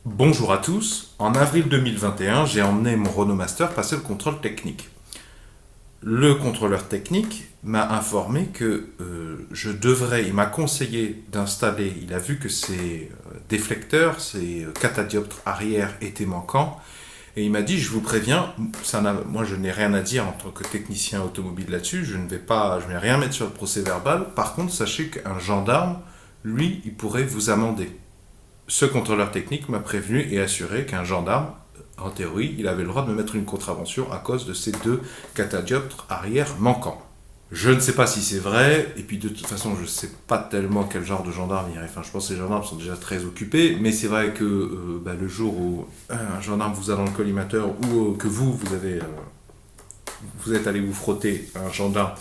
Bonjour à tous, en avril 2021, j'ai emmené mon Renault Master passer le contrôle technique. Le contrôleur technique m'a informé que il m'a conseillé d'installer, il a vu que ces déflecteurs, ces catadioptres arrière étaient manquants, et il m'a dit, je vous préviens, moi je n'ai rien à dire en tant que technicien automobile là-dessus, je ne vais rien mettre sur le procès verbal, par contre sachez qu'un gendarme, lui, il pourrait vous amender. Ce contrôleur technique m'a prévenu et assuré qu'un gendarme, en théorie, il avait le droit de me mettre une contravention à cause de ces deux catadioptres arrière manquants. Je ne sais pas si c'est vrai, et puis de toute façon, je ne sais pas tellement quel genre de gendarme il y a. Enfin, je pense que les gendarmes sont déjà très occupés, mais c'est vrai que le jour où un gendarme vous a dans le collimateur ou que vous êtes allé vous frotter à un gendarme,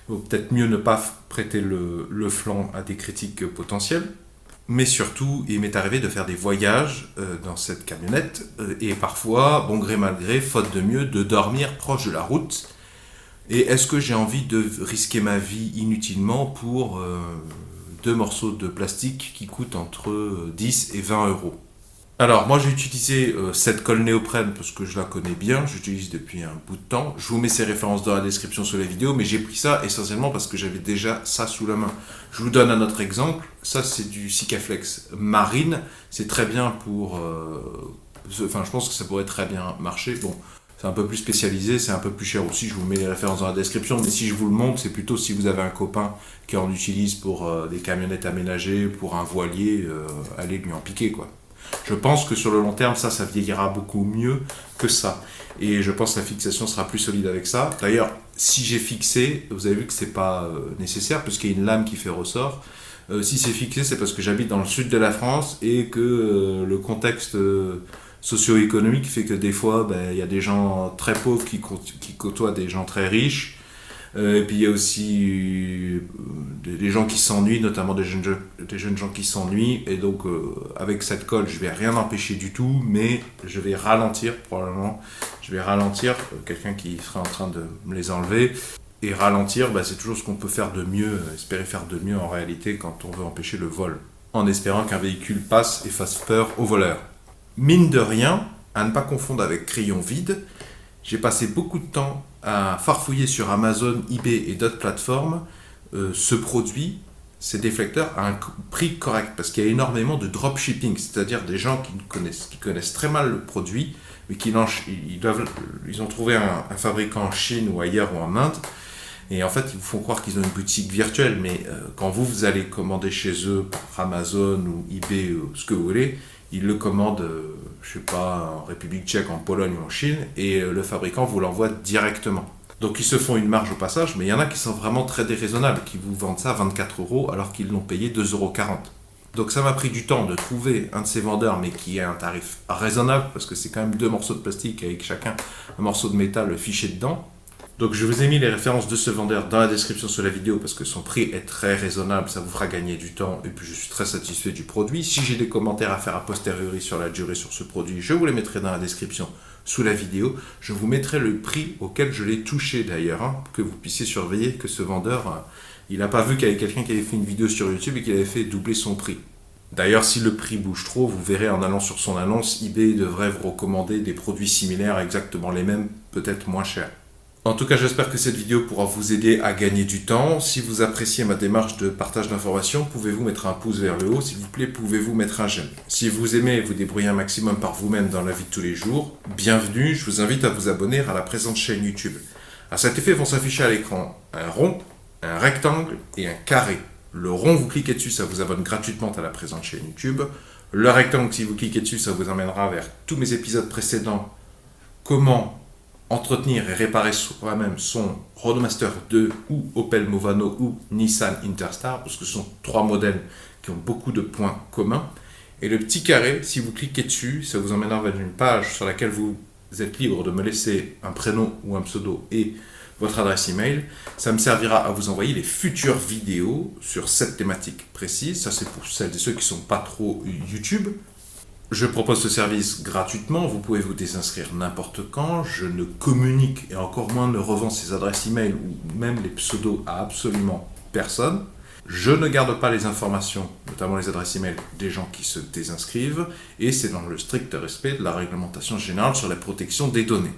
il vaut peut-être mieux ne pas prêter le flanc à des critiques potentielles. Mais surtout, il m'est arrivé de faire des voyages dans cette camionnette et parfois, bon gré mal gré, faute de mieux, de dormir proche de la route. Et est-ce que j'ai envie de risquer ma vie inutilement pour deux morceaux de plastique qui coûtent entre 10 et 20 euros? Alors, moi j'ai utilisé cette colle néoprène parce que je la connais bien, j'utilise depuis un bout de temps. Je vous mets ces références dans la description sous la vidéo, mais j'ai pris ça essentiellement parce que j'avais déjà ça sous la main. Je vous donne un autre exemple, ça c'est du Sikaflex Marine, c'est très bien pour... Enfin, je pense que ça pourrait très bien marcher. Bon, c'est un peu plus spécialisé, c'est un peu plus cher aussi, je vous mets les références dans la description, mais si je vous le montre, c'est plutôt si vous avez un copain qui en utilise pour des camionnettes aménagées, pour un voilier, allez lui en piquer quoi. Je pense que sur le long terme, ça vieillira beaucoup mieux que ça. Et je pense que la fixation sera plus solide avec ça. D'ailleurs, si j'ai fixé, vous avez vu que c'est pas nécessaire, puisqu'il y a une lame qui fait ressort. Si c'est fixé, c'est parce que j'habite dans le sud de la France et que le contexte socio-économique fait que des fois, il y a des gens très pauvres qui côtoient des gens très riches. Et puis il y a aussi des gens qui s'ennuient, notamment des jeunes gens qui s'ennuient. Et donc avec cette colle, je vais rien empêcher du tout, mais je vais ralentir probablement. Je vais ralentir quelqu'un qui sera en train de me les enlever. Et ralentir, c'est toujours ce qu'on peut faire de mieux, espérer faire de mieux en réalité quand on veut empêcher le vol. En espérant qu'un véhicule passe et fasse peur aux voleurs. Mine de rien, à ne pas confondre avec crayon vide, j'ai passé beaucoup de temps à farfouiller sur Amazon, eBay et d'autres plateformes ce produit, ces déflecteurs, à un prix correct. Parce qu'il y a énormément de dropshipping, c'est-à-dire des gens qui connaissent très mal le produit, mais ils ont trouvé un fabricant en Chine ou ailleurs ou en Inde. Et en fait, ils vous font croire qu'ils ont une boutique virtuelle, mais quand vous allez commander chez eux par Amazon ou eBay ou ce que vous voulez, ils le commandent, je sais pas, en République tchèque, en Pologne ou en Chine, et le fabricant vous l'envoie directement. Donc ils se font une marge au passage, mais il y en a qui sont vraiment très déraisonnables, qui vous vendent ça à 24 euros alors qu'ils l'ont payé 2,40 €. Donc ça m'a pris du temps de trouver un de ces vendeurs, mais qui a un tarif raisonnable, parce que c'est quand même deux morceaux de plastique avec chacun un morceau de métal fiché dedans. Donc je vous ai mis les références de ce vendeur dans la description sous la vidéo parce que son prix est très raisonnable, ça vous fera gagner du temps et puis je suis très satisfait du produit. Si j'ai des commentaires à faire a posteriori sur la durée sur ce produit, je vous les mettrai dans la description sous la vidéo. Je vous mettrai le prix auquel je l'ai touché d'ailleurs, pour que vous puissiez surveiller que ce vendeur, il n'a pas vu qu'il y avait quelqu'un qui avait fait une vidéo sur YouTube et qu'il avait fait doubler son prix. D'ailleurs, si le prix bouge trop, vous verrez en allant sur son annonce, eBay devrait vous recommander des produits similaires, exactement les mêmes, peut-être moins chers. En tout cas, j'espère que cette vidéo pourra vous aider à gagner du temps. Si vous appréciez ma démarche de partage d'informations, pouvez-vous mettre un pouce vers le haut. S'il vous plaît, pouvez-vous mettre un j'aime. Si vous aimez vous débrouiller un maximum par vous-même dans la vie de tous les jours, bienvenue, je vous invite à vous abonner à la présente chaîne YouTube. À cet effet vont s'afficher à l'écran un rond, un rectangle et un carré. Le rond, vous cliquez dessus, ça vous abonne gratuitement à la présente chaîne YouTube. Le rectangle, si vous cliquez dessus, ça vous emmènera vers tous mes épisodes précédents. Comment entretenir et réparer soi-même son Renault Master 2 ou Opel Movano ou Nissan Interstar, parce que ce sont trois modèles qui ont beaucoup de points communs. Et le petit carré, si vous cliquez dessus, ça vous emmènera vers une page sur laquelle vous êtes libre de me laisser un prénom ou un pseudo et votre adresse email. Ça me servira à vous envoyer les futures vidéos sur cette thématique précise. Ça, c'est pour celles et ceux qui ne sont pas trop YouTube. Je propose ce service gratuitement, vous pouvez vous désinscrire n'importe quand, je ne communique et encore moins ne revends ces adresses email ou même les pseudos à absolument personne. Je ne garde pas les informations, notamment les adresses email des gens qui se désinscrivent, et c'est dans le strict respect de la réglementation générale sur la protection des données.